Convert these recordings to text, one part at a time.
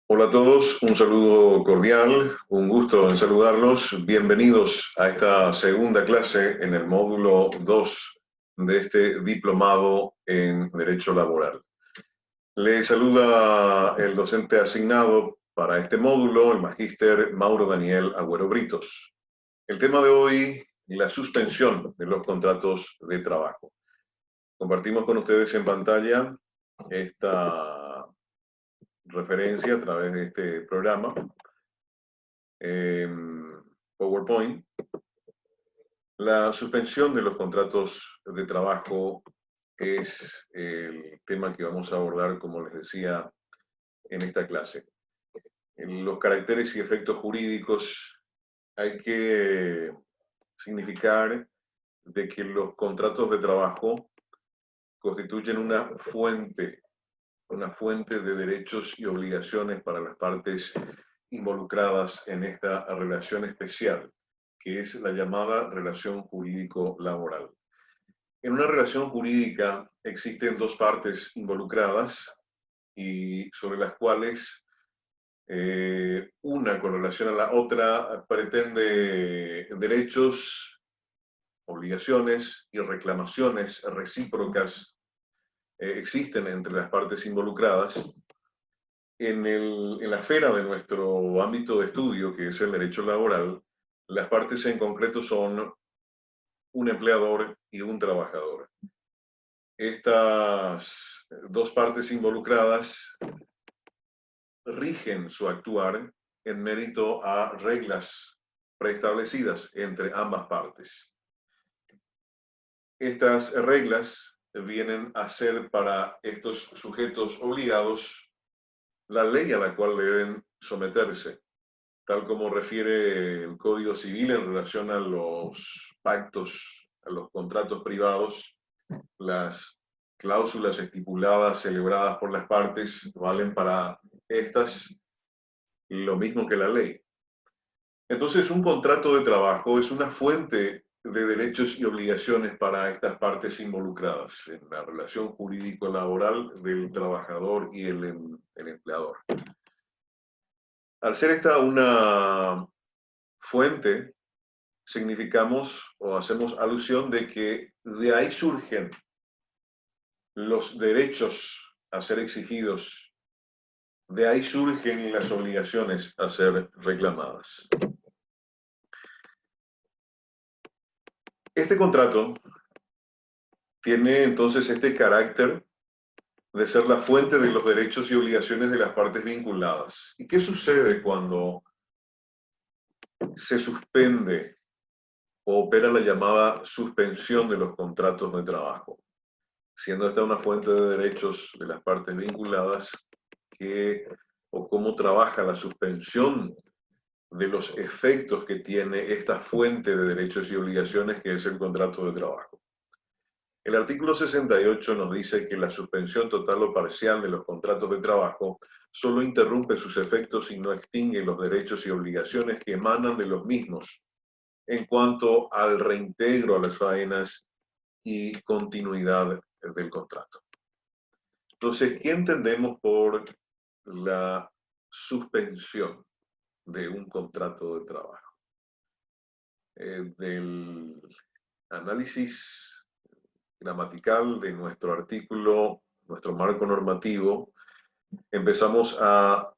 Hola a todos, un saludo cordial, un gusto en saludarlos. Bienvenidos a esta segunda clase en el módulo 2 de este diplomado en Derecho Laboral. Le saluda el docente asignado para este módulo, el magíster Mauro Daniel Agüero Britos. El tema de hoy, la suspensión de los contratos de trabajo. Compartimos con ustedes en pantalla esta referencia a través de este programa, PowerPoint. La suspensión de los contratos de trabajo es el tema que vamos a abordar, como les decía, en esta clase. En los caracteres y efectos jurídicos hay que significar de que los contratos de trabajo constituyen una fuente de derechos y obligaciones para las partes involucradas en esta relación especial, que es la llamada relación jurídico-laboral. En una relación jurídica existen dos partes involucradas y sobre las cuales una con relación a la otra pretende derechos, obligaciones y reclamaciones recíprocas existen entre las partes involucradas. En la esfera de nuestro ámbito de estudio, que es el derecho laboral, las partes en concreto son un empleador y un trabajador. Estas dos partes involucradas rigen su actuar en mérito a reglas preestablecidas entre ambas partes. Estas reglas vienen a ser para estos sujetos obligados la ley a la cual deben someterse, tal como refiere el Código Civil en relación a los pactos, a los contratos privados. Las cláusulas estipuladas, celebradas por las partes, valen para estas lo mismo que la ley. Entonces, un contrato de trabajo es una fuente de derechos y obligaciones para estas partes involucradas en la relación jurídico-laboral del trabajador y el empleador. Al ser esta una fuente, significamos o hacemos alusión de que de ahí surgen los derechos a ser exigidos, de ahí surgen las obligaciones a ser reclamadas. Este contrato tiene entonces este carácter de ser la fuente de los derechos y obligaciones de las partes vinculadas. ¿Y qué sucede cuando se suspende o opera la llamada suspensión de los contratos de trabajo? Siendo esta una fuente de derechos de las partes vinculadas, o cómo trabaja la suspensión de los efectos que tiene esta fuente de derechos y obligaciones que es el contrato de trabajo. El artículo 68 nos dice que la suspensión total o parcial de los contratos de trabajo solo interrumpe sus efectos y no extingue los derechos y obligaciones que emanan de los mismos en cuanto al reintegro a las faenas y continuidad del contrato. Entonces, ¿qué entendemos por la suspensión de un contrato de trabajo? Del análisis gramatical de nuestro artículo, nuestro marco normativo, empezamos a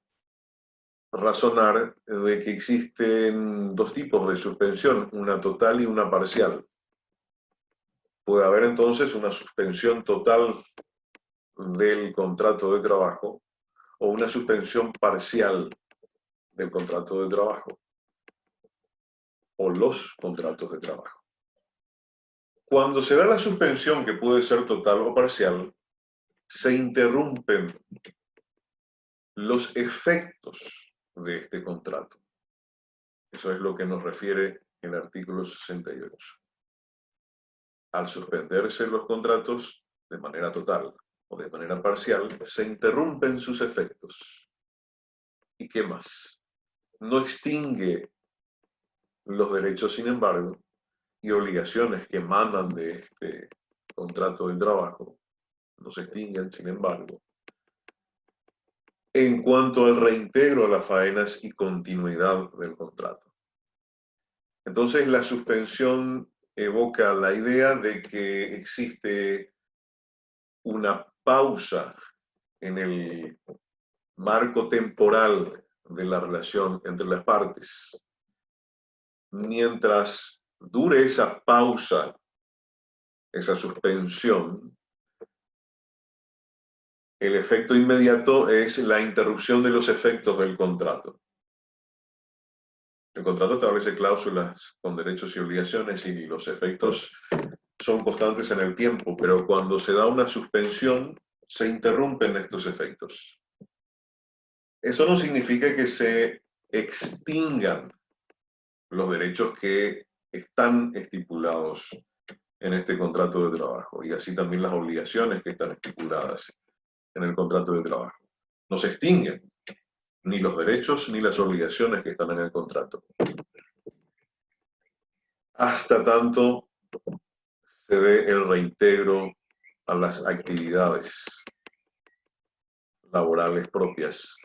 razonar de que existen dos tipos de suspensión, una total y una parcial. Puede haber entonces una suspensión total del contrato de trabajo o una suspensión parcial del contrato de trabajo o los contratos de trabajo. Cuando se da la suspensión, que puede ser total o parcial, se interrumpen los efectos de este contrato. Eso es lo que nos refiere el artículo 68. Al suspenderse los contratos de manera total o de manera parcial, se interrumpen sus efectos. ¿Y qué más? No extingue los derechos, sin embargo, y obligaciones que emanan de este contrato de trabajo, no se extinguen, sin embargo. en cuanto al reintegro a las faenas y continuidad del contrato. Entonces, la suspensión evoca la idea de que existe una pausa en el marco temporal de la relación entre las partes. Mientras dure esa pausa, esa suspensión, el efecto inmediato es la interrupción de los efectos del contrato. El contrato establece cláusulas con derechos y obligaciones y los efectos son constantes en el tiempo, pero cuando se da una suspensión, se interrumpen estos efectos. Eso no significa que se extingan los derechos que están estipulados en este contrato de trabajo y así también las obligaciones que están estipuladas en el contrato de trabajo. No se extinguen ni los derechos ni las obligaciones que están en el contrato. Hasta tanto se dé el reintegro a las actividades laborales propias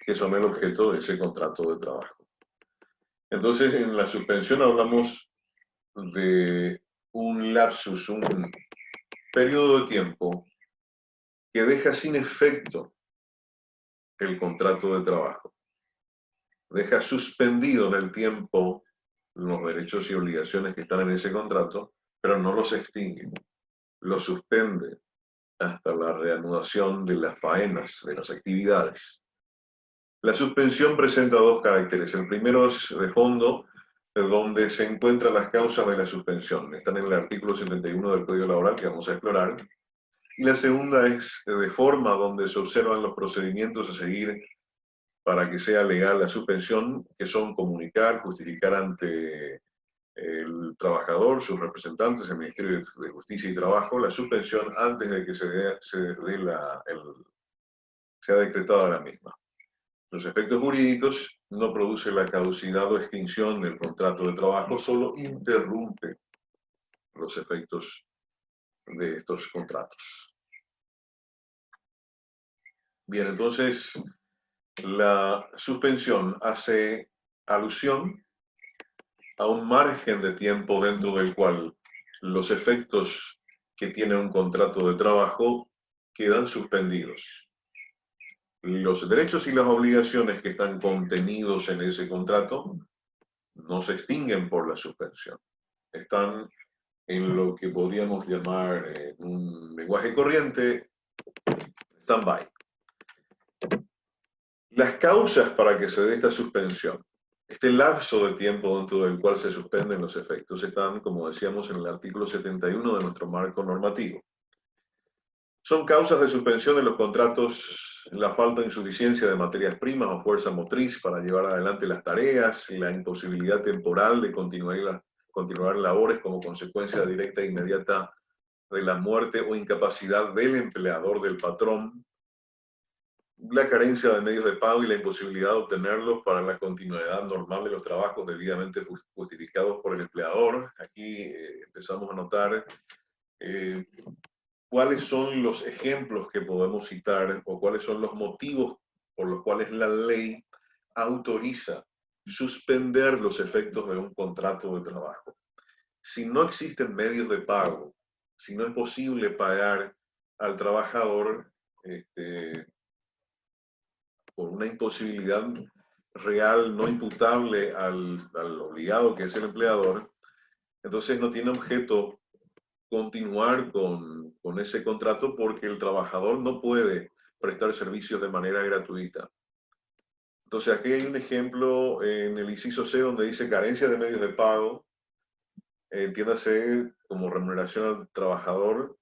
que son el objeto de ese contrato de trabajo. Entonces, en la suspensión hablamos de un lapsus, un periodo de tiempo que deja sin efecto el contrato de trabajo. Deja suspendido en el tiempo los derechos y obligaciones que están en ese contrato, pero no los extingue. Los suspende hasta la reanudación de las faenas, de las actividades. La suspensión presenta dos caracteres. El primero es de fondo, donde se encuentran las causas de la suspensión. Están en el artículo 71 del Código Laboral que vamos a explorar. Y la segunda es de forma, donde se observan los procedimientos a seguir para que sea legal la suspensión, que son comunicar, justificar ante el trabajador, sus representantes, el Ministerio de Justicia y Trabajo, la suspensión antes de que sea decretada la misma. Los efectos jurídicos no producen la caducidad o extinción del contrato de trabajo, solo interrumpe los efectos de estos contratos. Bien, entonces la suspensión hace alusión a un margen de tiempo dentro del cual los efectos que tiene un contrato de trabajo quedan suspendidos. Los derechos y las obligaciones que están contenidos en ese contrato no se extinguen por la suspensión. Están en lo que podríamos llamar en un lenguaje corriente stand-by. Las causas para que se dé esta suspensión, este lapso de tiempo dentro del cual se suspenden los efectos, están, como decíamos, en el artículo 71 de nuestro marco normativo. Son causas de suspensión de los contratos la falta de insuficiencia de materias primas o fuerza motriz para llevar adelante las tareas, la imposibilidad temporal de continuar labores como consecuencia directa e inmediata de la muerte o incapacidad del empleador del patrón, la carencia de medios de pago y la imposibilidad de obtenerlos para la continuidad normal de los trabajos debidamente justificados por el empleador. Aquí empezamos a notar cuáles son los ejemplos que podemos citar o cuáles son los motivos por los cuales la ley autoriza suspender los efectos de un contrato de trabajo. Si no existen medios de pago, si no es posible pagar al trabajador por una imposibilidad real no imputable al obligado que es el empleador, entonces no tiene objeto continuar con ese contrato porque el trabajador no puede prestar servicios de manera gratuita. Entonces aquí hay un ejemplo en el inciso C donde dice carencia de medios de pago, entiéndase como remuneración al trabajador,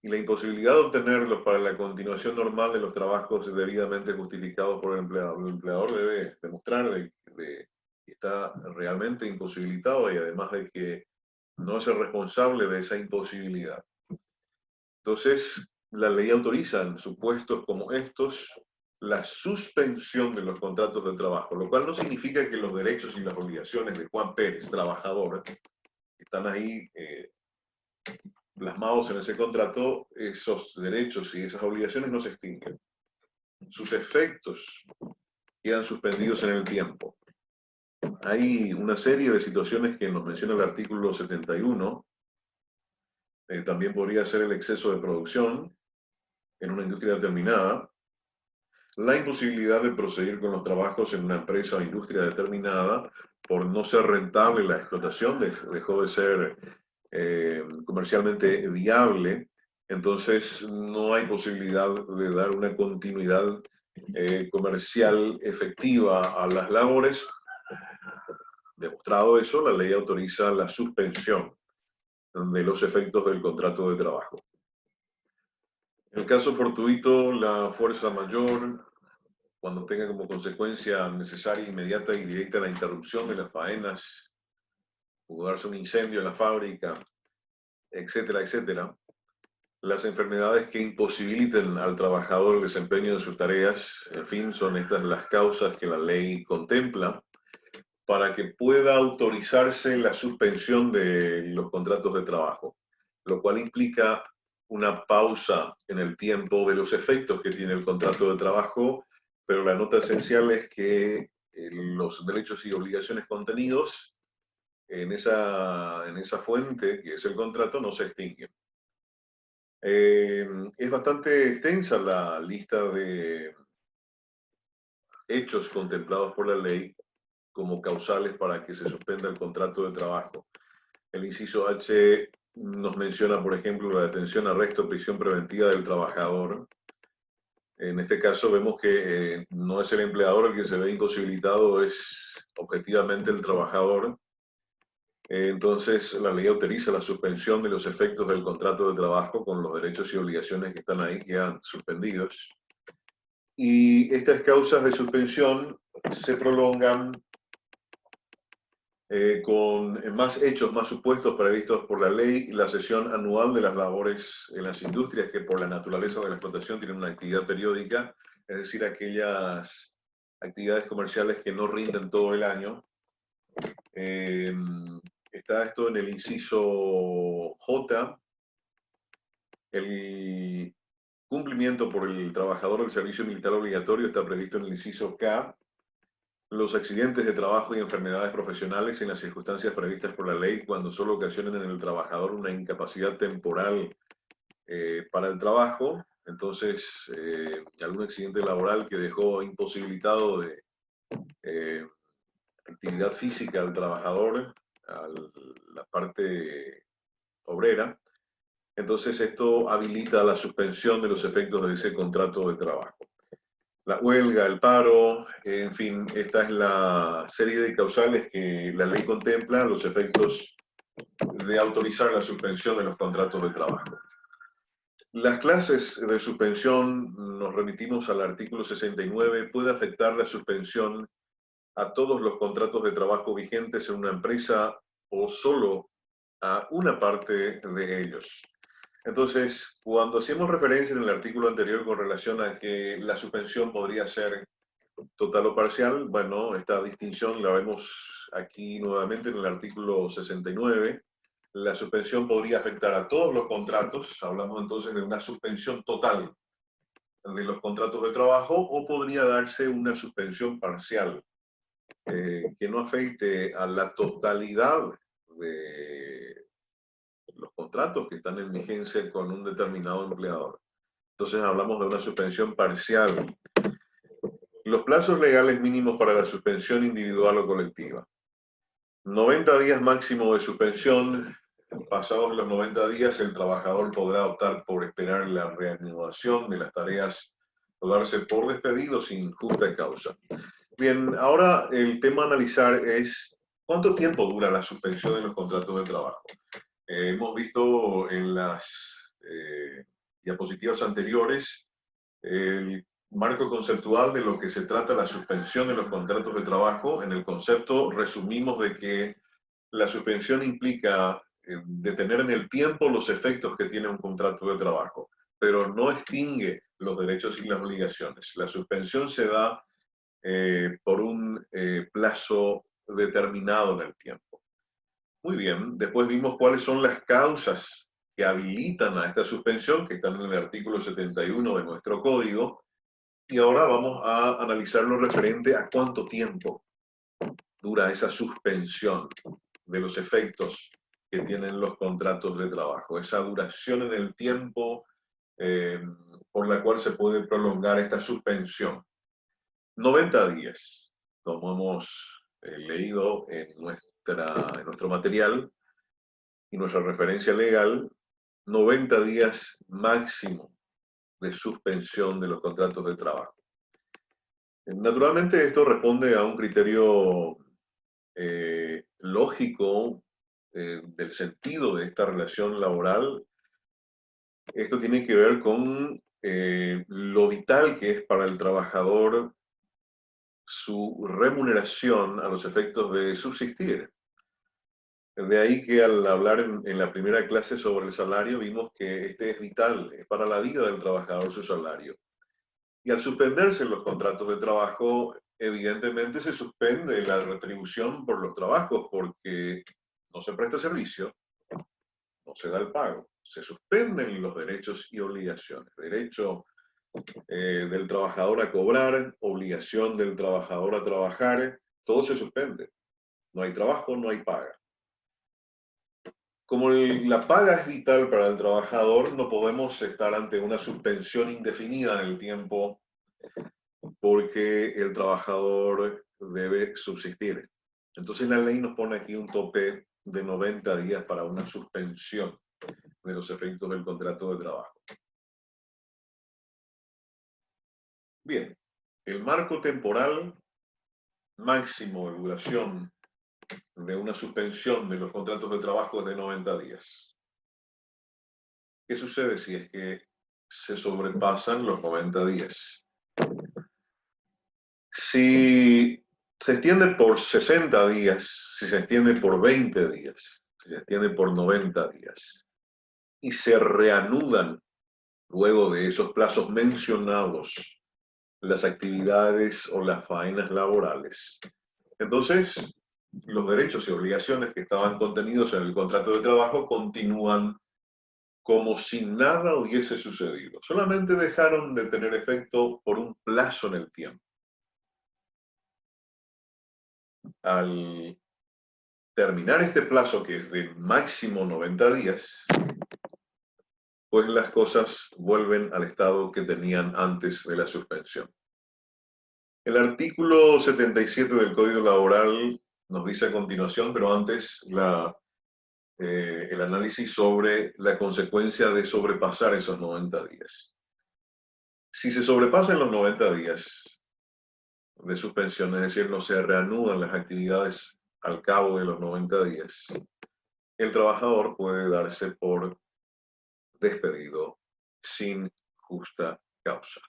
y la imposibilidad de obtenerlos para la continuación normal de los trabajos debidamente justificados por el empleador. El empleador debe demostrar que está realmente imposibilitado y además de que no es el responsable de esa imposibilidad. Entonces, la ley autoriza en supuestos como estos la suspensión de los contratos de trabajo, lo cual no significa que los derechos y las obligaciones de Juan Pérez, trabajador, que están ahí plasmados en ese contrato, esos derechos y esas obligaciones no se extinguen. sus efectos quedan suspendidos en el tiempo. Hay una serie de situaciones que nos menciona el artículo 71. También podría ser el exceso de producción en una industria determinada, la imposibilidad de proseguir con los trabajos en una empresa o industria determinada por no ser rentable la explotación, dejó de ser comercialmente viable, entonces no hay posibilidad de dar una continuidad comercial efectiva a las labores. Demostrado eso, la ley autoriza la suspensión de los efectos del contrato de trabajo. En el caso fortuito, la fuerza mayor, cuando tenga como consecuencia necesaria, inmediata y directa la interrupción de las faenas, pudo darse un incendio en la fábrica, etcétera, etcétera. Las enfermedades que imposibiliten al trabajador el desempeño de sus tareas, en fin, son estas las causas que la ley contempla para que pueda autorizarse la suspensión de los contratos de trabajo, lo cual implica una pausa en el tiempo de los efectos que tiene el contrato de trabajo, pero la nota esencial es que los derechos y obligaciones contenidos en esa fuente, que es el contrato, no se extinguen. Es bastante extensa la lista de hechos contemplados por la ley como causales para que se suspenda el contrato de trabajo. El inciso H nos menciona, por ejemplo, la detención, arresto, prisión preventiva del trabajador. En este caso vemos que no es el empleador el que se ve imposibilitado, es objetivamente el trabajador. Entonces, la ley autoriza la suspensión de los efectos del contrato de trabajo con los derechos y obligaciones que están ahí, quedan suspendidos. Y estas causas de suspensión se prolongan con más hechos, más supuestos previstos por la ley, la sesión anual de las labores en las industrias que por la naturaleza de la explotación tienen una actividad periódica, es decir, aquellas actividades comerciales que no rinden todo el año. Está esto en el inciso J, el cumplimiento por el trabajador del servicio militar obligatorio está previsto en el inciso K, los accidentes de trabajo y enfermedades profesionales en las circunstancias previstas por la ley cuando solo ocasionen en el trabajador una incapacidad temporal para el trabajo, entonces algún accidente laboral que dejó imposibilitado de actividad física al trabajador, a la parte obrera, entonces esto habilita la suspensión de los efectos de ese contrato de trabajo. La huelga, el paro, en fin, esta es la serie de causales que la ley contempla, los efectos de autorizar la suspensión de los contratos de trabajo. Las clases de suspensión, nos remitimos al artículo 69, puede afectar la suspensión a todos los contratos de trabajo vigentes en una empresa o solo a una parte de ellos. Entonces, cuando hacíamos referencia en el artículo anterior con relación a que la suspensión podría ser total o parcial, bueno, esta distinción la vemos aquí nuevamente en el artículo 69. La suspensión podría afectar a todos los contratos, hablamos entonces de una suspensión total de los contratos de trabajo, o podría darse una suspensión parcial, que no afecte a la totalidad de los contratos que están en vigencia con un determinado empleador. Entonces hablamos de una suspensión parcial. Los plazos legales mínimos para la suspensión individual o colectiva. 90 días máximo de suspensión. Pasados los 90 días, el trabajador podrá optar por esperar la reanudación de las tareas o darse por despedido sin justa causa. Bien, ahora el tema a analizar es ¿cuánto tiempo dura la suspensión de los contratos de trabajo? Hemos visto en las diapositivas anteriores el marco conceptual de lo que se trata la suspensión de los contratos de trabajo. En el concepto resumimos de que la suspensión implica detener en el tiempo los efectos que tiene un contrato de trabajo, pero no extingue los derechos y las obligaciones. La suspensión se da por un plazo determinado en el tiempo. Muy bien, después vimos cuáles son las causas que habilitan a esta suspensión, que están en el artículo 71 de nuestro código, Y ahora vamos a analizar lo referente a cuánto tiempo dura esa suspensión de los efectos que tienen los contratos de trabajo, esa duración en el tiempo por la cual se puede prolongar esta suspensión. 90 días, como hemos leído en nuestro material y nuestra referencia legal, 90 días máximo de suspensión de los contratos de trabajo. Naturalmente esto responde a un criterio lógico del sentido de esta relación laboral. Esto tiene que ver con lo vital que es para el trabajador su remuneración a los efectos de subsistir. De ahí que al hablar en la primera clase sobre el salario vimos que este es vital, es para la vida del trabajador su salario. Y al suspenderse los contratos de trabajo, evidentemente se suspende la retribución por los trabajos porque no se presta servicio, no se da el pago, se suspenden los derechos y obligaciones. Derecho del trabajador a cobrar, obligación del trabajador a trabajar, todo se suspende. No hay trabajo, no hay paga. Como la paga es vital para el trabajador, no podemos estar ante una suspensión indefinida en el tiempo porque el trabajador debe subsistir. Entonces la ley nos pone aquí un tope de 90 días para una suspensión de los efectos del contrato de trabajo. Bien, el marco temporal máximo de duración de una suspensión de los contratos de trabajo es de 90 días. ¿Qué sucede si es que se sobrepasan los 90 días? Si se extiende por 60 días, si se extiende por 20 días, si se extiende por 90 días, y se reanudan luego de esos plazos mencionados las actividades o las faenas laborales, entonces los derechos y obligaciones que estaban contenidos en el contrato de trabajo continúan como si nada hubiese sucedido. Solamente dejaron de tener efecto por un plazo en el tiempo. Al terminar este plazo, que es de máximo 90 días, pues las cosas vuelven al estado que tenían antes de la suspensión. El artículo 77 del Código Laboral nos dice a continuación, pero antes el análisis sobre la consecuencia de sobrepasar esos 90 días. Si se sobrepasan los 90 días de suspensión, es decir, no se reanudan las actividades al cabo de los 90 días, el trabajador puede darse por despedido sin justa causa.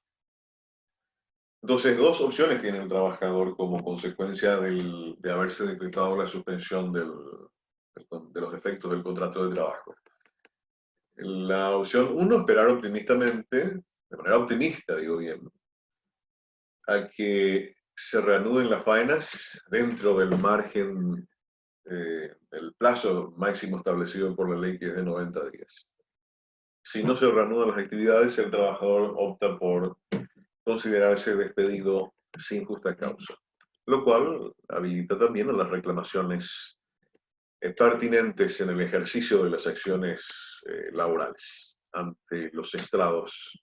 Entonces, dos opciones tiene el trabajador como consecuencia de haberse decretado la suspensión de los efectos del contrato de trabajo. La opción 1, esperar optimistamente, de manera optimista, digo bien, a que se reanuden las faenas dentro del margen, el plazo máximo establecido por la ley, que es de 90 días. Si no se reanudan las actividades, el trabajador opta por considerarse despedido sin justa causa, lo cual habilita también a las reclamaciones pertinentes en el ejercicio de las acciones laborales ante los estrados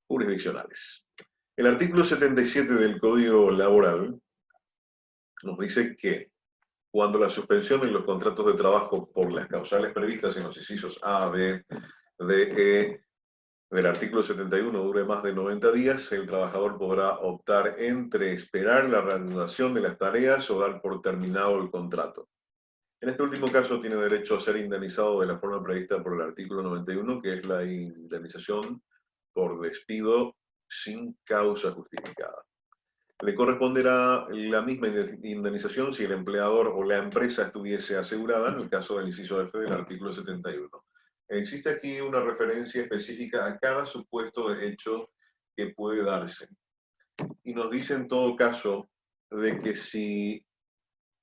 jurisdiccionales. El artículo 77 del Código Laboral nos dice que cuando la suspensión de los contratos de trabajo por las causales previstas en los incisos A, B, D, E del artículo 71 dure más de 90 días, el trabajador podrá optar entre esperar la reanudación de las tareas o dar por terminado el contrato. En este último caso tiene derecho a ser indemnizado de la forma prevista por el artículo 91, que es la indemnización por despido sin causa justificada. Le corresponderá la misma indemnización si el empleador o la empresa estuviese asegurada en el caso del inciso F del artículo 71. Existe aquí una referencia específica a cada supuesto de hecho que puede darse. Y nos dice en todo caso de que si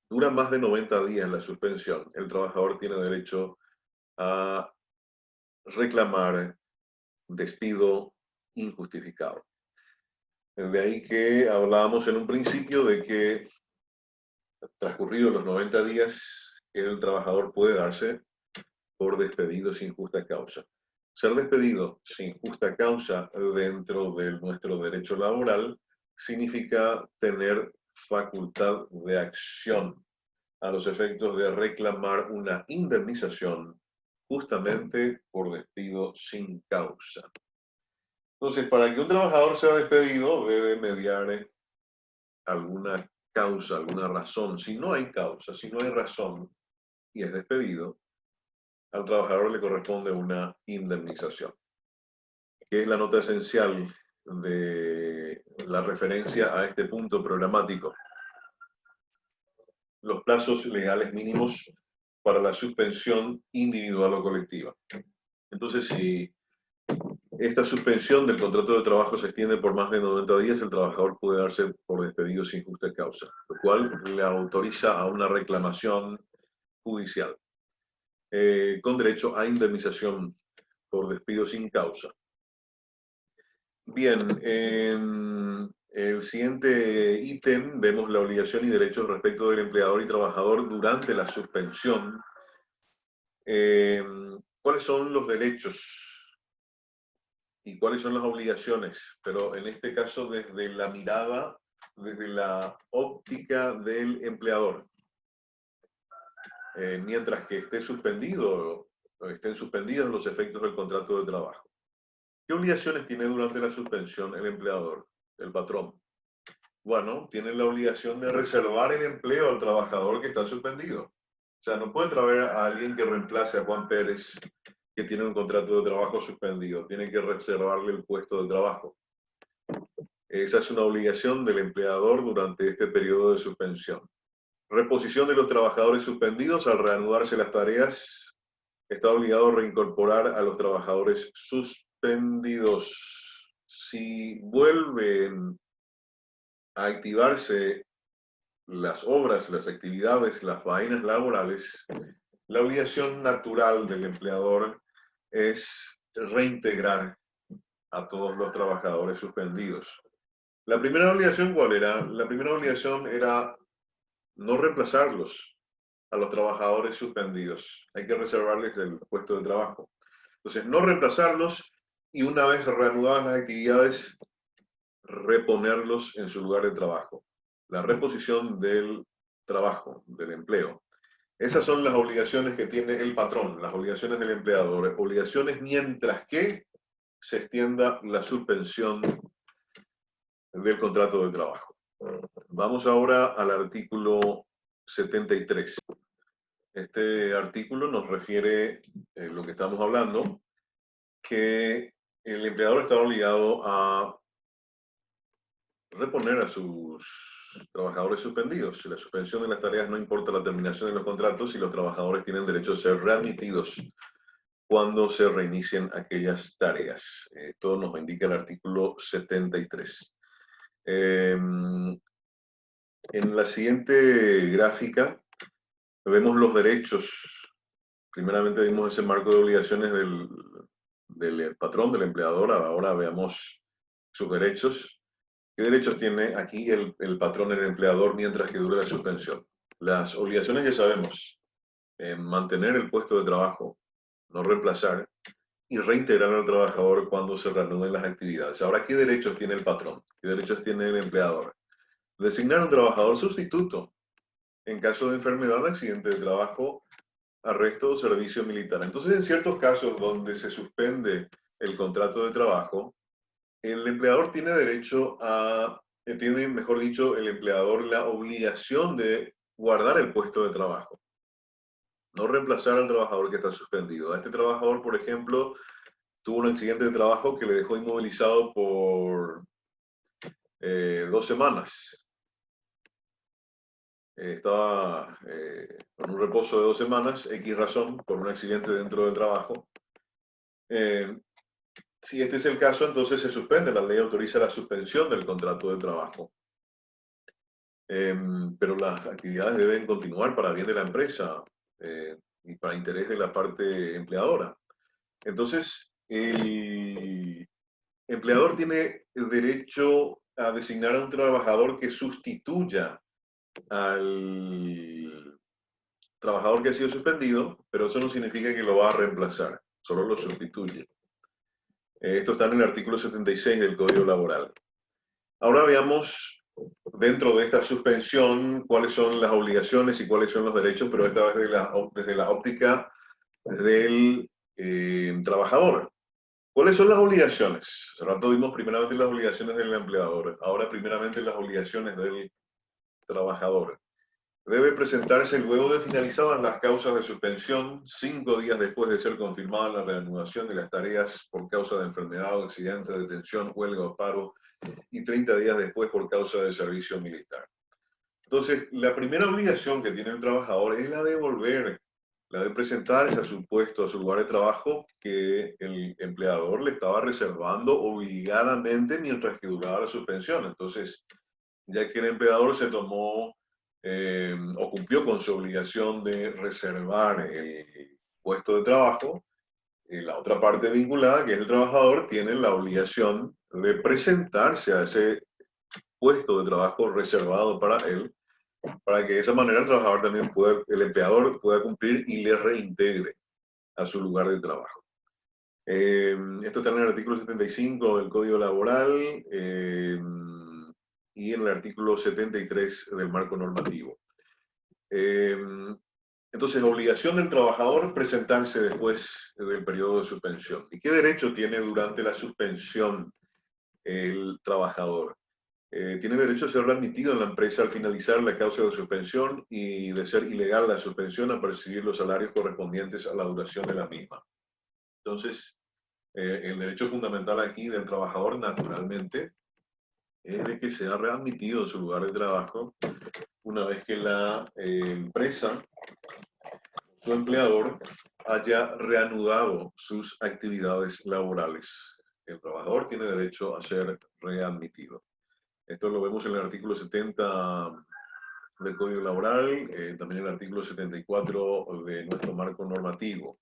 dura más de 90 días la suspensión, el trabajador tiene derecho a reclamar despido injustificado. De ahí que hablábamos en un principio de que transcurridos los 90 días, el trabajador puede darse por despedido sin justa causa. Ser despedido sin justa causa dentro de nuestro derecho laboral significa tener facultad de acción a los efectos de reclamar una indemnización justamente por despido sin causa. Entonces, para que un trabajador sea despedido, debe mediar alguna causa, alguna razón. Si no hay causa, si no hay razón y es despedido, al trabajador le corresponde una indemnización, que es la nota esencial de la referencia a este punto programático. Los plazos legales mínimos para la suspensión individual o colectiva. Entonces, si esta suspensión del contrato de trabajo se extiende por más de 90 días, el trabajador puede darse por despedido sin justa causa, lo cual le autoriza a una reclamación judicial, con derecho a indemnización por despido sin causa. Bien, en el siguiente ítem vemos la obligación y derechos respecto del empleador y trabajador durante la suspensión. ¿Cuáles son los derechos y cuáles son las obligaciones? Pero en este caso desde la mirada, desde la óptica del empleador. Mientras que esté suspendido, estén suspendidos los efectos del contrato de trabajo. ¿Qué obligaciones tiene durante la suspensión el empleador, el patrón? Bueno, tiene la obligación de reservar el empleo al trabajador que está suspendido. O sea, no puede traer a alguien que reemplace a Juan Pérez, que tiene un contrato de trabajo suspendido. Tiene que reservarle el puesto de trabajo. Esa es una obligación del empleador durante este periodo de suspensión. Reposición de los trabajadores suspendidos. Al reanudarse las tareas, está obligado a reincorporar a los trabajadores suspendidos. Si vuelven a activarse las obras, las actividades, las faenas laborales, la obligación natural del empleador es reintegrar a todos los trabajadores suspendidos. La primera obligación, ¿cuál era? La primera obligación era no reemplazarlos a los trabajadores suspendidos. Hay que reservarles el puesto de trabajo. Entonces, no reemplazarlos y una vez reanudadas las actividades, reponerlos en su lugar de trabajo. La reposición del trabajo, del empleo. Esas son las obligaciones que tiene el patrón, las obligaciones del empleador. Obligaciones mientras que se extienda la suspensión del contrato de trabajo. Vamos ahora al artículo 73. Este artículo nos refiere lo que estamos hablando, que el empleador está obligado a reponer a sus trabajadores suspendidos. La suspensión de las tareas no importa la terminación de los contratos y los trabajadores tienen derecho a ser readmitidos cuando se reinicien aquellas tareas. Esto nos indica el artículo 73. En la siguiente gráfica vemos los derechos. Primeramente vimos ese marco de obligaciones del patrón, del empleador. Ahora veamos sus derechos. ¿Qué derechos tiene aquí el patrón, el empleador, mientras que dure la suspensión? Las obligaciones ya sabemos. Mantener el puesto de trabajo, no reemplazar, y reintegrar al trabajador cuando se reanuden las actividades. Ahora, ¿qué derechos tiene el patrón? ¿Qué derechos tiene el empleador? Designar un trabajador sustituto en caso de enfermedad, accidente de trabajo, arresto o servicio militar. Entonces, en ciertos casos donde se suspende el contrato de trabajo, el empleador tiene derecho a, tiene, mejor dicho, el empleador la obligación de guardar el puesto de trabajo. No reemplazar al trabajador que está suspendido. A este trabajador, por ejemplo, tuvo un accidente de trabajo que le dejó inmovilizado por 2 semanas. Estaba con un reposo de 2 semanas, X razón, por un accidente dentro del trabajo. Si este es el caso, entonces se suspende. La ley autoriza la suspensión del contrato de trabajo. Pero las actividades deben continuar para bien de la empresa y para interés de la parte empleadora. Entonces, el empleador tiene el derecho a designar a un trabajador que sustituya al trabajador que ha sido suspendido, pero eso no significa que lo va a reemplazar, solo lo sustituye. Esto está en el artículo 76 del Código Laboral. Ahora veamos, dentro de esta suspensión, cuáles son las obligaciones y cuáles son los derechos, pero esta vez desde la óptica del trabajador. ¿Cuáles son las obligaciones? Hace rato vimos primeramente las obligaciones del empleador, ahora primeramente las obligaciones del trabajador. Debe presentarse luego de finalizadas las causas de suspensión, 5 días después de ser confirmada la reanudación de las tareas por causa de enfermedad, accidente, detención, huelga o paro, y 30 días después por causa de servicio militar. Entonces, la primera obligación que tiene el trabajador es la de volver, la de presentarse a su puesto, a su lugar de trabajo que el empleador le estaba reservando obligadamente mientras que duraba la suspensión. Entonces, ya que el empleador se tomó o cumplió con su obligación de reservar el puesto de trabajo, la otra parte vinculada, que es el trabajador, tiene la obligación de presentarse a ese puesto de trabajo reservado para él, para que de esa manera el trabajador también pueda, el empleador pueda cumplir y le reintegre a su lugar de trabajo. Esto está en el artículo 75 del Código Laboral y en el artículo 73 del marco normativo. Entonces, obligación del trabajador presentarse después del periodo de suspensión. ¿Y qué derecho tiene durante la suspensión el trabajador? Tiene derecho a ser readmitido en la empresa al finalizar la causa de suspensión y, de ser ilegal la suspensión, a percibir los salarios correspondientes a la duración de la misma. Entonces, el derecho fundamental aquí del trabajador, naturalmente, es de que sea readmitido en su lugar de trabajo una vez que la empresa, su empleador, haya reanudado sus actividades laborales. El trabajador tiene derecho a ser readmitido. Esto lo vemos en el artículo 70 del Código Laboral, también en el artículo 74 de nuestro marco normativo.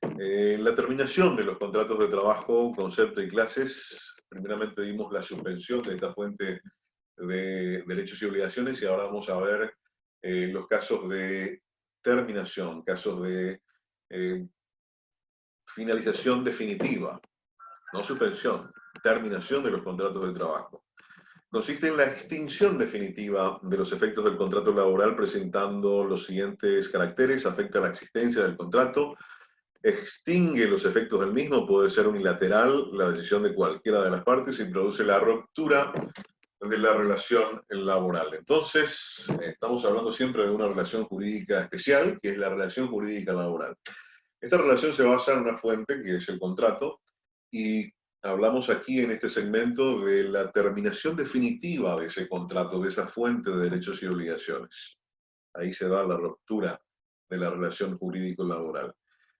La terminación de los contratos de trabajo, concepto y clases. Primeramente vimos la suspensión de esta fuente de derechos y obligaciones y ahora vamos a ver los casos de terminación, casos de finalización definitiva, no suspensión, terminación de los contratos de trabajo. Consiste en la extinción definitiva de los efectos del contrato laboral presentando los siguientes caracteres: afecta la existencia del contrato, extingue los efectos del mismo, puede ser unilateral la decisión de cualquiera de las partes y produce la ruptura de la relación laboral. Entonces, estamos hablando siempre de una relación jurídica especial, que es la relación jurídica laboral. Esta relación se basa en una fuente, que es el contrato, y hablamos aquí en este segmento de la terminación definitiva de ese contrato, de esa fuente de derechos y obligaciones. Ahí se da la ruptura de la relación jurídico-laboral.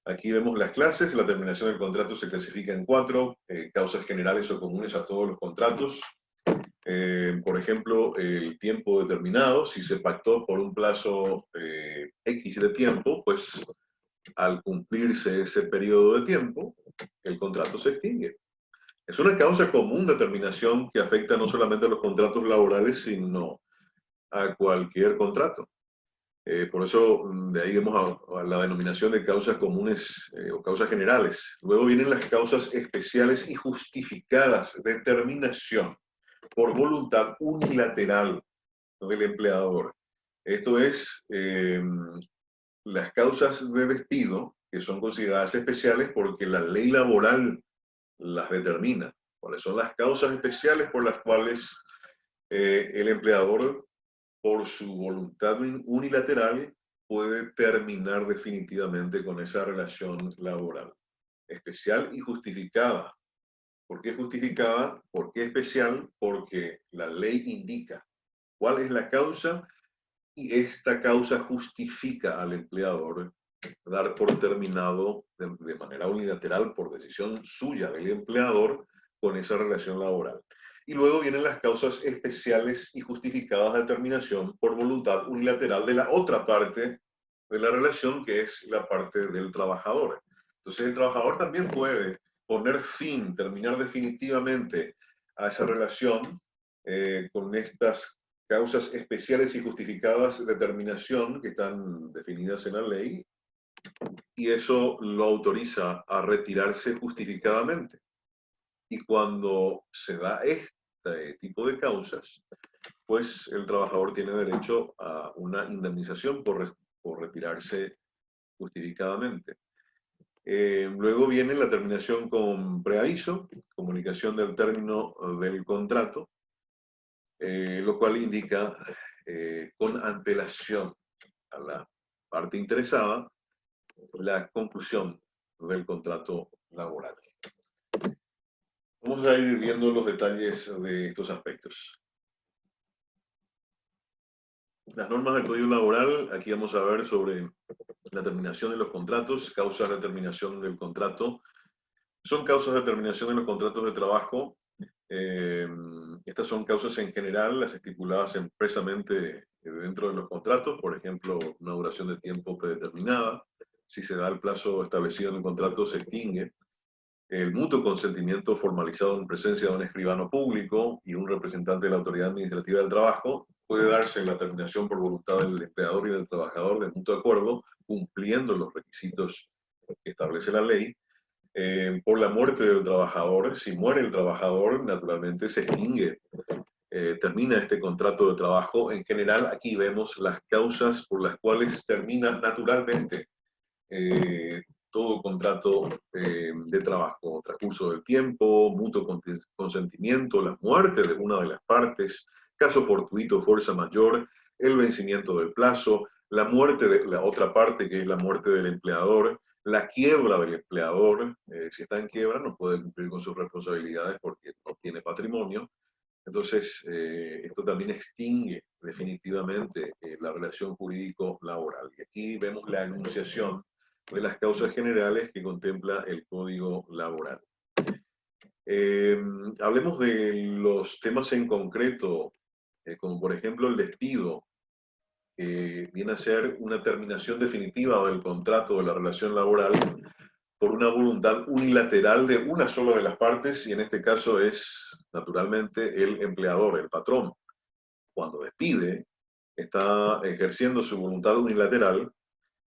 Aquí vemos las clases. La terminación del contrato se clasifica en 4, causas generales o comunes a todos los contratos. Por ejemplo, el tiempo determinado. Si se pactó por un plazo X de tiempo, pues al cumplirse ese periodo de tiempo, el contrato se extingue. Es una causa común de terminación que afecta no solamente a los contratos laborales, sino a cualquier contrato. Por eso, de ahí vemos a la denominación de causas comunes o causas generales. Luego vienen las causas especiales y justificadas de terminación por voluntad unilateral del empleador. Esto es, las causas de despido, que son consideradas especiales porque la ley laboral las determina. ¿Cuáles son las causas especiales por las cuales el empleador, por su voluntad unilateral, puede terminar definitivamente con esa relación laboral? Especial y justificada. ¿Por qué justificada? ¿Por qué especial? Porque la ley indica cuál es la causa y esta causa justifica al empleador dar por terminado de manera unilateral, por decisión suya del empleador, con esa relación laboral. Y luego vienen las causas especiales y justificadas de terminación por voluntad unilateral de la otra parte de la relación, que es la parte del trabajador. Entonces el trabajador también puede poner fin, terminar definitivamente a esa relación con estas causas especiales y justificadas de terminación que están definidas en la ley, y eso lo autoriza a retirarse justificadamente. Y cuando se da este tipo de causas, pues el trabajador tiene derecho a una indemnización por retirarse justificadamente. Luego viene la terminación con preaviso, comunicación del término del contrato, lo cual indica con antelación a la parte interesada la conclusión del contrato laboral. Vamos a ir viendo los detalles de estos aspectos. Las normas del Código Laboral, aquí vamos a ver sobre la terminación de los contratos, causas de terminación del contrato. Son causas de terminación de los contratos de trabajo. Estas son causas en general, las estipuladas expresamente dentro de los contratos, por ejemplo, una duración de tiempo predeterminada. Si se da el plazo establecido en el contrato, se extingue. El mutuo consentimiento formalizado en presencia de un escribano público y un representante de la autoridad administrativa del trabajo puede darse en la terminación por voluntad del empleador y del trabajador de mutuo acuerdo, cumpliendo los requisitos que establece la ley. Por la muerte del trabajador, si muere el trabajador, naturalmente se extingue, termina este contrato de trabajo. En general, aquí vemos las causas por las cuales termina naturalmente todo contrato de trabajo: transcurso del tiempo, mutuo consentimiento, la muerte de una de las partes, caso fortuito, fuerza mayor, el vencimiento del plazo, la muerte de la otra parte, que es la muerte del empleador, la quiebra del empleador. Si está en quiebra no puede cumplir con sus responsabilidades porque no tiene patrimonio. Entonces, esto también extingue definitivamente la relación jurídico-laboral. Y aquí vemos la enunciación de las causas generales que contempla el Código Laboral. Hablemos de los temas en concreto, como por ejemplo el despido, que viene a ser una terminación definitiva del contrato de la relación laboral por una voluntad unilateral de una sola de las partes, y en este caso es naturalmente el empleador, el patrón. Cuando despide, está ejerciendo su voluntad unilateral,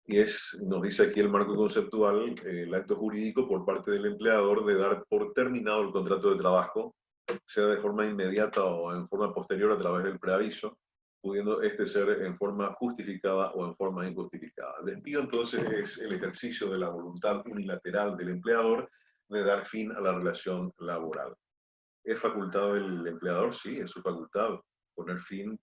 y nos dice aquí el marco conceptual, el acto jurídico por parte del empleador de dar por terminado el contrato de trabajo, sea de forma inmediata o en forma posterior a través del preaviso, pudiendo este ser en forma justificada o en forma injustificada. El despido entonces es el ejercicio de la voluntad unilateral del empleador de dar fin a la relación laboral. ¿Es facultad del empleador? Sí, es su facultad poner fin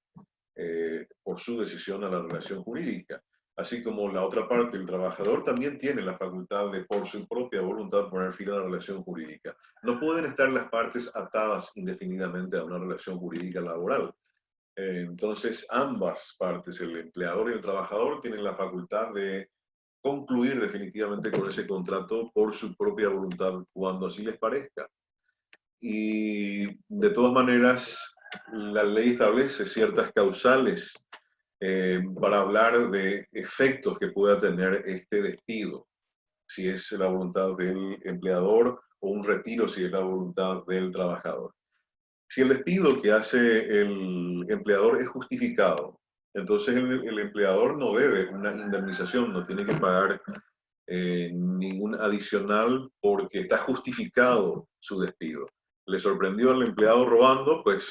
por su decisión a la relación jurídica. Así como la otra parte, el trabajador, también tiene la facultad de, por su propia voluntad, poner fin a la relación jurídica. No pueden estar las partes atadas indefinidamente a una relación jurídica laboral. Entonces, ambas partes, el empleador y el trabajador, tienen la facultad de concluir definitivamente con ese contrato por su propia voluntad, cuando así les parezca. Y de todas maneras, la ley establece ciertas causales para hablar de efectos que pueda tener este despido, si es la voluntad del empleador, o un retiro si es la voluntad del trabajador. Si el despido que hace el empleador es justificado, entonces el empleador no debe una indemnización, no tiene que pagar ningún adicional porque está justificado su despido. Le sorprendió al empleado robando, pues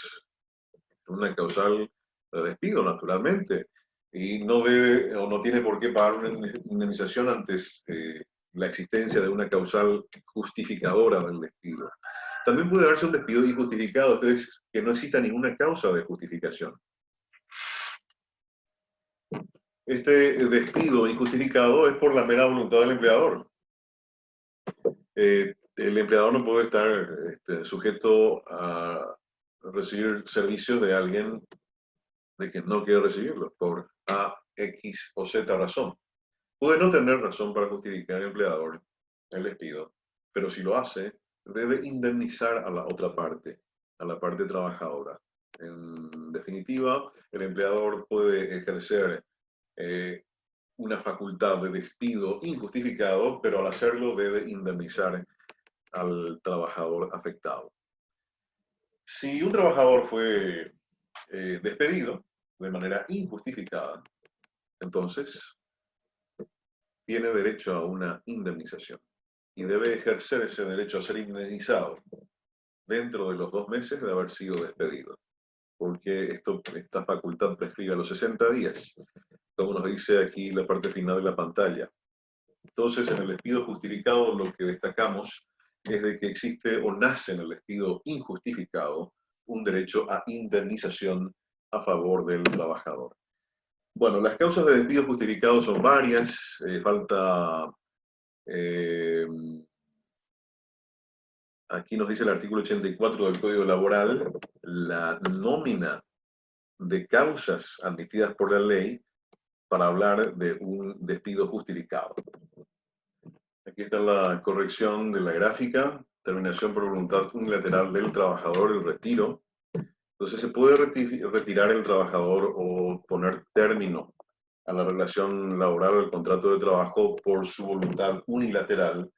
una causal de despido, naturalmente, y no debe o no tiene por qué pagar una indemnización antes la existencia de una causal justificadora del despido. También puede darse un despido injustificado, entonces que no exista ninguna causa de justificación. Este despido injustificado es por la mera voluntad del empleador. El empleador no puede estar sujeto a recibir servicios de alguien de que no quiere recibirlos por A, X o Z razón. Puede no tener razón para justificar el empleador el despido, pero si lo hace, debe indemnizar a la otra parte, a la parte trabajadora. En definitiva, el empleador puede ejercer una facultad de despido injustificado, pero al hacerlo debe indemnizar al trabajador afectado. Si un trabajador fue despedido de manera injustificada, entonces tiene derecho a una indemnización y debe ejercer ese derecho a ser indemnizado dentro de los 2 meses de haber sido despedido, porque esta facultad prescribe a los 60 días, como nos dice aquí la parte final de la pantalla. Entonces, en el despido justificado lo que destacamos es de que existe o nace en el despido injustificado un derecho a indemnización a favor del trabajador. Bueno, las causas de despido justificado son varias, eh, aquí nos dice el artículo 84 del Código Laboral, la nómina de causas admitidas por la ley para hablar de un despido justificado. Aquí está la corrección de la gráfica, terminación por voluntad unilateral del trabajador, el retiro. Entonces se puede retirar el trabajador o poner término a la relación laboral o el contrato de trabajo por su voluntad unilateral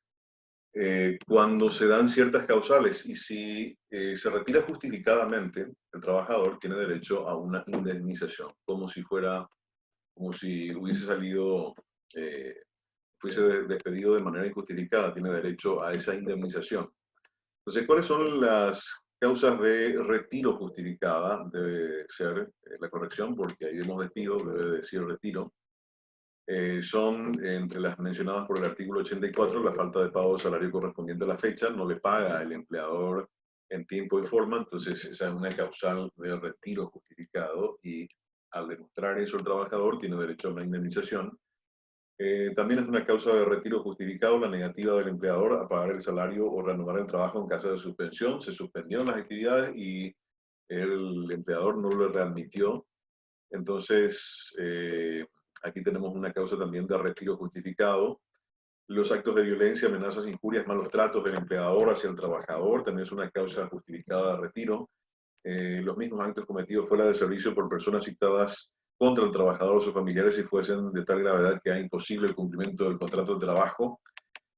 cuando se dan ciertas causales, y si se retira justificadamente, el trabajador tiene derecho a una indemnización, como si hubiese salido, fuese despedido de manera injustificada, tiene derecho a esa indemnización. Entonces, ¿cuáles son las causas de retiro justificada? Debe ser la corrección, porque ahí vemos despido, debe decir retiro. Son entre las mencionadas por el artículo 84, la falta de pago de salario correspondiente a la fecha, no le paga el empleador en tiempo y forma, entonces esa es una causal de retiro justificado y al demostrar eso el trabajador tiene derecho a una indemnización. También es una causa de retiro justificado la negativa del empleador a pagar el salario o reanudar el trabajo en caso de suspensión. Se suspendieron las actividades y el empleador no lo readmitió. Entonces, aquí tenemos una causa también de retiro justificado. Los actos de violencia, amenazas, injurias, malos tratos del empleador hacia el trabajador también es una causa justificada de retiro. Los mismos actos cometidos fuera del servicio por personas citadas contra el trabajador o sus familiares si fuesen de tal gravedad que haga imposible el cumplimiento del contrato de trabajo.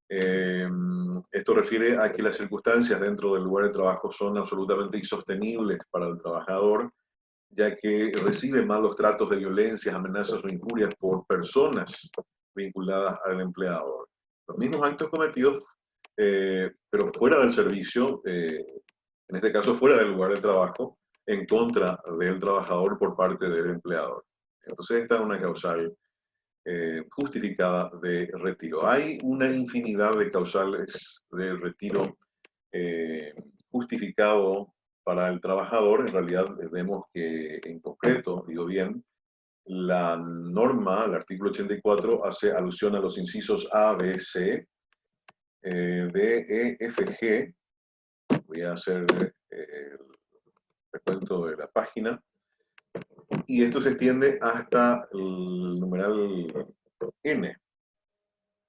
Esto refiere a que las circunstancias dentro del lugar de trabajo son absolutamente insostenibles para el trabajador, ya que recibe malos tratos de violencias, amenazas o injurias por personas vinculadas al empleador. Los mismos actos cometidos, pero fuera del servicio, en este caso fuera del lugar de trabajo, en contra del trabajador por parte del empleador. Entonces esta es una causal justificada de retiro. Hay una infinidad de causales de retiro justificado para el trabajador. En realidad vemos que en concreto, digo bien, la norma, el artículo 84, hace alusión a los incisos A, B, C, D, E, F, G. Voy a hacer el recuento de la página. Y esto se extiende hasta el numeral N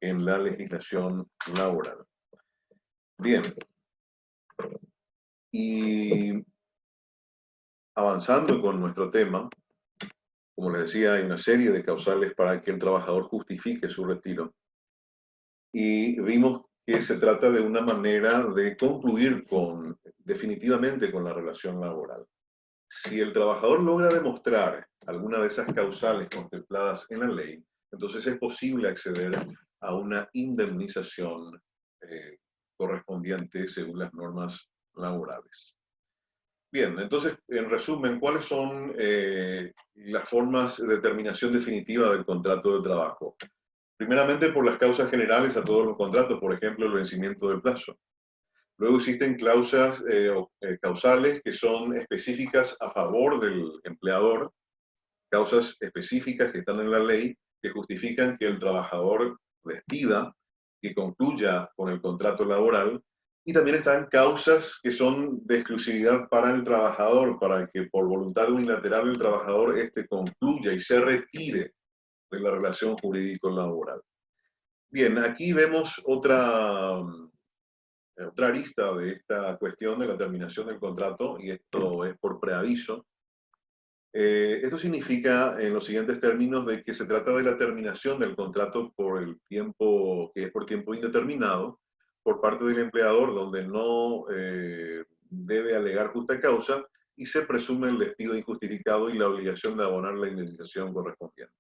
en la legislación laboral. Bien. Y avanzando con nuestro tema, como les decía, hay una serie de causales para que el trabajador justifique su retiro. Y vimos que se trata de una manera de concluir definitivamente con la relación laboral. Si el trabajador logra demostrar alguna de esas causales contempladas en la ley, entonces es posible acceder a una indemnización correspondiente según las normas laborales. Bien, entonces, en resumen, ¿cuáles son las formas de terminación definitiva del contrato de trabajo? Primeramente, por las causas generales a todos los contratos, por ejemplo, el vencimiento del plazo. Luego existen causales que son específicas a favor del empleador, causas específicas que están en la ley que justifican que el trabajador despida, que concluya con el contrato laboral, y también están causas que son de exclusividad para el trabajador, para que por voluntad unilateral el trabajador concluya y se retire de la relación jurídico-laboral. Bien, aquí vemos otra arista de esta cuestión de la terminación del contrato, y esto es por preaviso. Esto significa, en los siguientes términos, de que se trata de la terminación del contrato por el tiempo, que es por tiempo indeterminado, por parte del empleador, donde no debe alegar justa causa y se presume el despido injustificado y la obligación de abonar la indemnización correspondiente.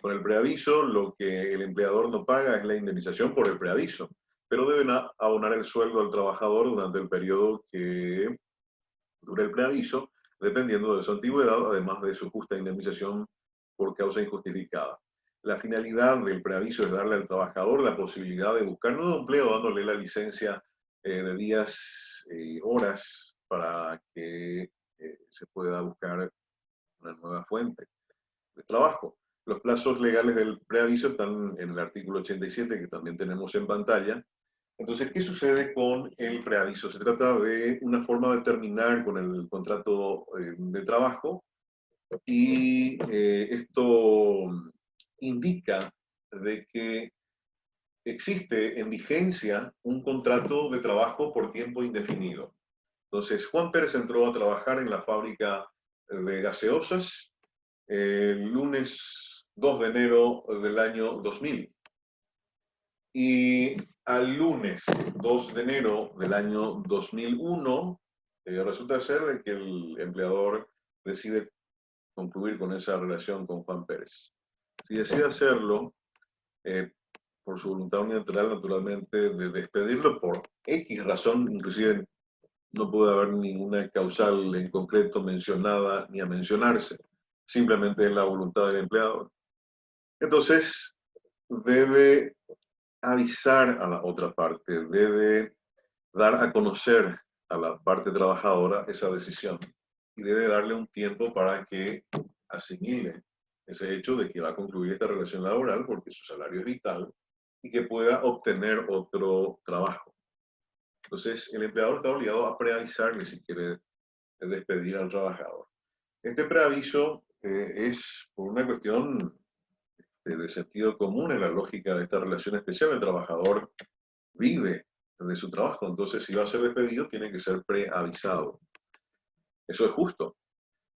Con el preaviso, lo que el empleador no paga es la indemnización por el preaviso, pero deben abonar el sueldo al trabajador durante el periodo que dure el preaviso, dependiendo de su antigüedad, además de su justa indemnización por causa injustificada. La finalidad del preaviso es darle al trabajador la posibilidad de buscar nuevo empleo, dándole la licencia de días y horas para que se pueda buscar una nueva fuente de trabajo. Los plazos legales del preaviso están en el artículo 87, que también tenemos en pantalla. Entonces, ¿qué sucede con el preaviso? Se trata de una forma de terminar con el contrato de trabajo y esto indica de que existe en vigencia un contrato de trabajo por tiempo indefinido. Entonces, Juan Pérez entró a trabajar en la fábrica de gaseosas el lunes 2 de enero del año 2000. Y al lunes 2 de enero del año 2001, resulta ser de que el empleador decide concluir con esa relación con Juan Pérez. Si decide hacerlo, por su voluntad unilateral, naturalmente, de despedirlo por X razón, inclusive no puede haber ninguna causal en concreto mencionada ni a mencionarse, simplemente es la voluntad del empleador. Entonces, debe avisar a la otra parte, debe dar a conocer a la parte trabajadora esa decisión y debe darle un tiempo para que asimile ese hecho de que va a concluir esta relación laboral porque su salario es vital y que pueda obtener otro trabajo. Entonces, el empleador está obligado a preavisarle si quiere despedir al trabajador. Este preaviso es por una cuestión de sentido común en la lógica de esta relación especial. El trabajador vive de su trabajo, entonces si va a ser despedido tiene que ser preavisado. Eso es justo.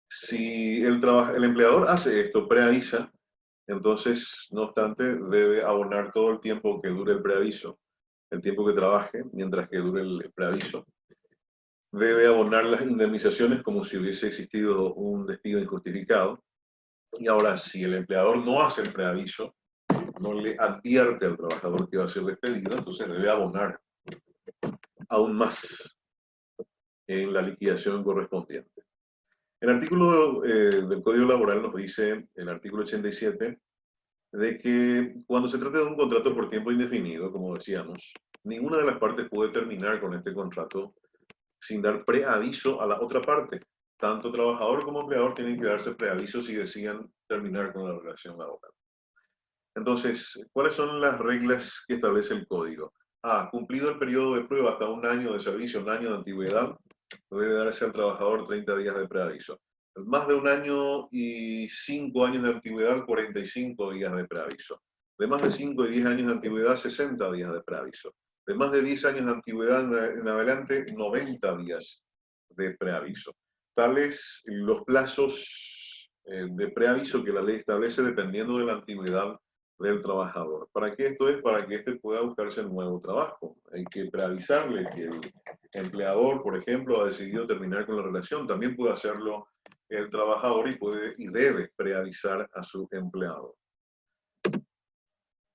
Si el empleador hace esto, preavisa, entonces, no obstante, debe abonar todo el tiempo que dure el preaviso, el tiempo que trabaje, mientras que dure el preaviso. Debe abonar las indemnizaciones como si hubiese existido un despido injustificado. Y ahora, si el empleador no hace el preaviso, no le advierte al trabajador que va a ser despedido, entonces debe abonar aún más en la liquidación correspondiente. El artículo del Código Laboral nos dice, el artículo 87, de que cuando se trata de un contrato por tiempo indefinido, como decíamos, ninguna de las partes puede terminar con este contrato sin dar preaviso a la otra parte. Tanto trabajador como empleador tienen que darse preaviso si decían terminar con la relación laboral. Entonces, ¿cuáles son las reglas que establece el código? Cumplido el periodo de prueba hasta un año de servicio, un año de antigüedad, debe darse al trabajador 30 días de preaviso. Más de un año y 5 años de antigüedad, 45 días de preaviso. De más de 5 y 10 años de antigüedad, 60 días de preaviso. De más de 10 años de antigüedad en adelante, 90 días de preaviso. Tales los plazos de preaviso que la ley establece dependiendo de la antigüedad del trabajador. ¿Para qué esto es? Para que éste pueda buscarse un nuevo trabajo. Hay que preavisarle que el empleador, por ejemplo, ha decidido terminar con la relación. También puede hacerlo el trabajador y puede y debe preavisar a su empleado.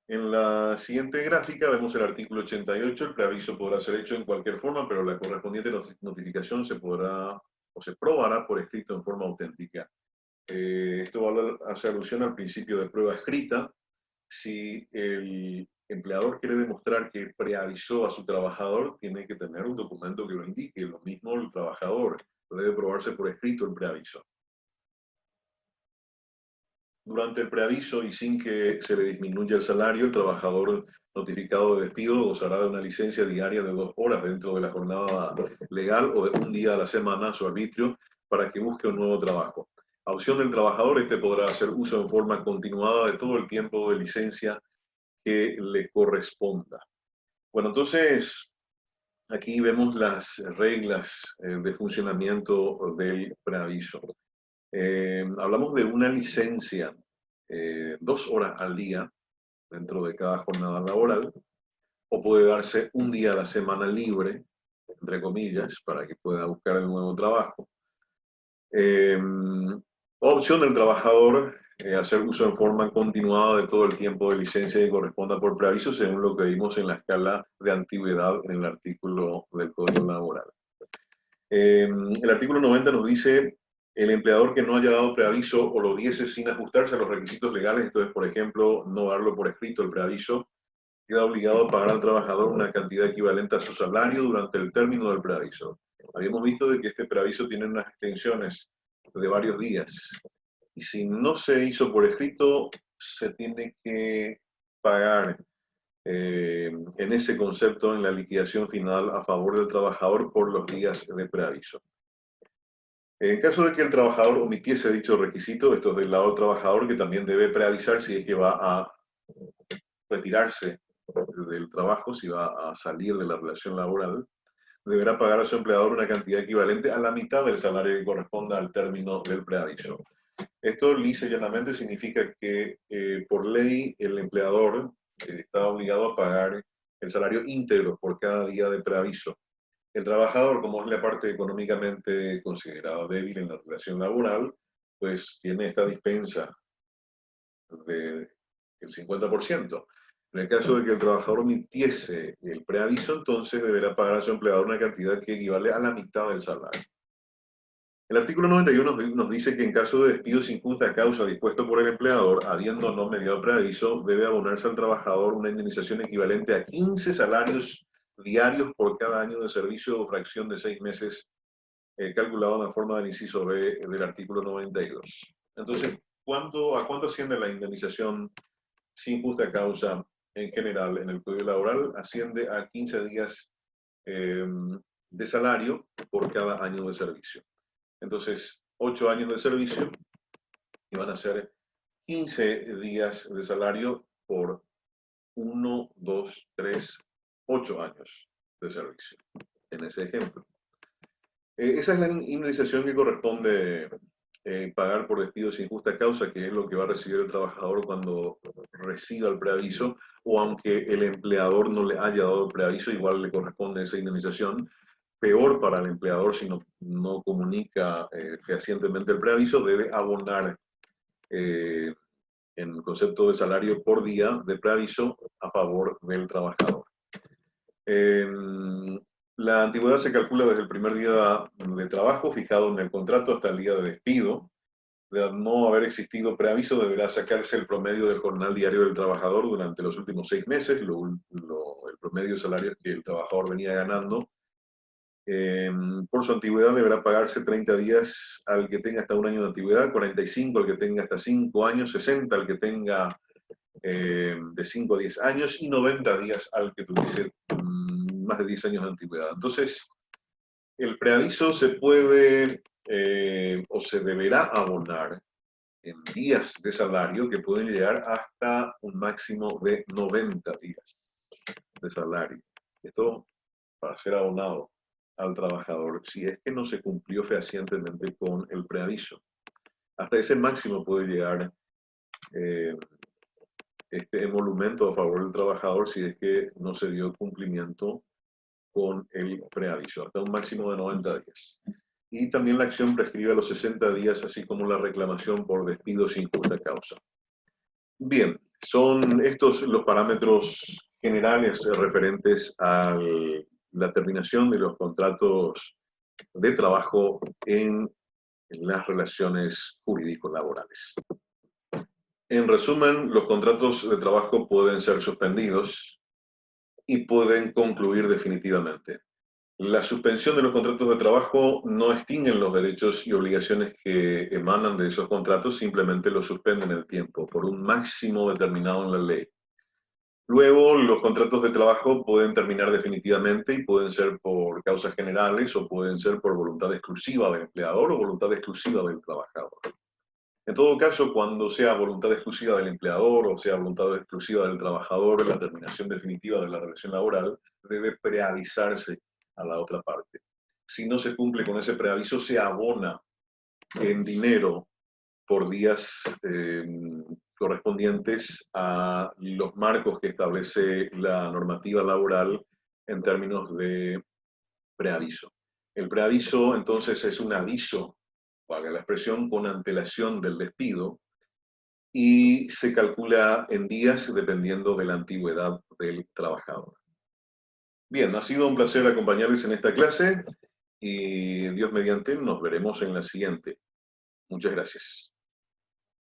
En la siguiente gráfica vemos el artículo 88. El preaviso podrá ser hecho en cualquier forma, pero la correspondiente notificación se podrá o se probará por escrito en forma auténtica. Esto hace alusión al principio de prueba escrita. Si el empleador quiere demostrar que preavisó a su trabajador, tiene que tener un documento que lo indique. Lo mismo el trabajador, debe probarse por escrito el preaviso. Durante el preaviso y sin que se le disminuya el salario, el trabajador notificado de despido gozará de una licencia diaria de 2 horas dentro de la jornada legal o de un día a la semana a su arbitrio para que busque un nuevo trabajo. A opción del trabajador, este podrá hacer uso en forma continuada de todo el tiempo de licencia que le corresponda. Bueno, entonces aquí vemos las reglas de funcionamiento del preaviso. Hablamos de una licencia, 2 horas al día dentro de cada jornada laboral, o puede darse un día a la semana libre entre comillas, para que pueda buscar el nuevo trabajo. Opción del trabajador, hacer uso en forma continuada de todo el tiempo de licencia que corresponda por preaviso, según lo que vimos en la escala de antigüedad en el artículo del Código Laboral. El artículo 90 nos dice: el empleador que no haya dado preaviso o lo diese sin ajustarse a los requisitos legales, entonces, por ejemplo, no darlo por escrito el preaviso, queda obligado a pagar al trabajador una cantidad equivalente a su salario durante el término del preaviso. Habíamos visto de que este preaviso tiene unas extensiones de varios días, y si no se hizo por escrito, se tiene que pagar en ese concepto en la liquidación final a favor del trabajador por los días de preaviso. En caso de que el trabajador omitiese dicho requisito, esto es del lado del trabajador, que también debe preavisar si es que va a retirarse del trabajo, si va a salir de la relación laboral, deberá pagar a su empleador una cantidad equivalente a la mitad del salario que corresponda al término del preaviso. Esto lisa y llanamente significa que por ley el empleador está obligado a pagar el salario íntegro por cada día de preaviso. El trabajador, como es la parte económicamente considerada débil en la relación laboral, pues tiene esta dispensa del 50%. En el caso de que el trabajador omitiese el preaviso, entonces deberá pagar a su empleador una cantidad que equivale a la mitad del salario. El artículo 91 nos dice que en caso de despido sin justa causa dispuesto por el empleador, habiendo no mediado preaviso, debe abonarse al trabajador una indemnización equivalente a 15 salarios diarios por cada año de servicio o fracción de 6 meses, calculado en la forma del inciso B del artículo 92. Entonces, ¿a cuánto asciende la indemnización sin justa causa en general en el Código Laboral? Asciende a 15 días de salario por cada año de servicio. Entonces, 8 años de servicio y van a ser 15 días de salario por 1, 2, 3, 8 años de servicio, en ese ejemplo. Esa es la indemnización que corresponde pagar por despido sin justa causa, que es lo que va a recibir el trabajador cuando reciba el preaviso, o aunque el empleador no le haya dado el preaviso, igual le corresponde esa indemnización. Peor para el empleador si no comunica fehacientemente el preaviso, debe abonar en concepto de salario por día de preaviso a favor del trabajador. La antigüedad se calcula desde el primer día de trabajo fijado en el contrato hasta el día de despido. De no haber existido preaviso, deberá sacarse el promedio del jornal diario del trabajador durante los últimos 6 meses, el promedio de salario que el trabajador venía ganando. Por su antigüedad deberá pagarse 30 días al que tenga hasta 1 año de antigüedad, 45 al que tenga hasta 5 años, 60 al que tenga de 5 a 10 años y 90 días al que tuviese más de 10 años de antigüedad. Entonces, el preaviso se puede o se deberá abonar en días de salario que pueden llegar hasta un máximo de 90 días de salario. Esto para ser abonado al trabajador si es que no se cumplió fehacientemente con el preaviso. Hasta ese máximo puede llegar este emolumento a favor del trabajador si es que no se dio cumplimiento con el preaviso, hasta un máximo de 90 días. Y también la acción prescribe a los 60 días, así como la reclamación por despido sin justa causa. Bien, son estos los parámetros generales referentes a la terminación de los contratos de trabajo en las relaciones jurídico-laborales. En resumen, los contratos de trabajo pueden ser suspendidos y pueden concluir definitivamente. La suspensión de los contratos de trabajo no extinguen los derechos y obligaciones que emanan de esos contratos, simplemente los suspenden en el tiempo, por un máximo determinado en la ley. Luego, los contratos de trabajo pueden terminar definitivamente y pueden ser por causas generales o pueden ser por voluntad exclusiva del empleador o voluntad exclusiva del trabajador. En todo caso, cuando sea voluntad exclusiva del empleador o sea voluntad exclusiva del trabajador, la terminación definitiva de la relación laboral debe preavisarse a la otra parte. Si no se cumple con ese preaviso, se abona en dinero por días correspondientes a los marcos que establece la normativa laboral en términos de preaviso. El preaviso, entonces, es un aviso, valga la expresión, con antelación del despido, y se calcula en días dependiendo de la antigüedad del trabajador. Bien, ha sido un placer acompañarles en esta clase y Dios mediante nos veremos en la siguiente. Muchas gracias.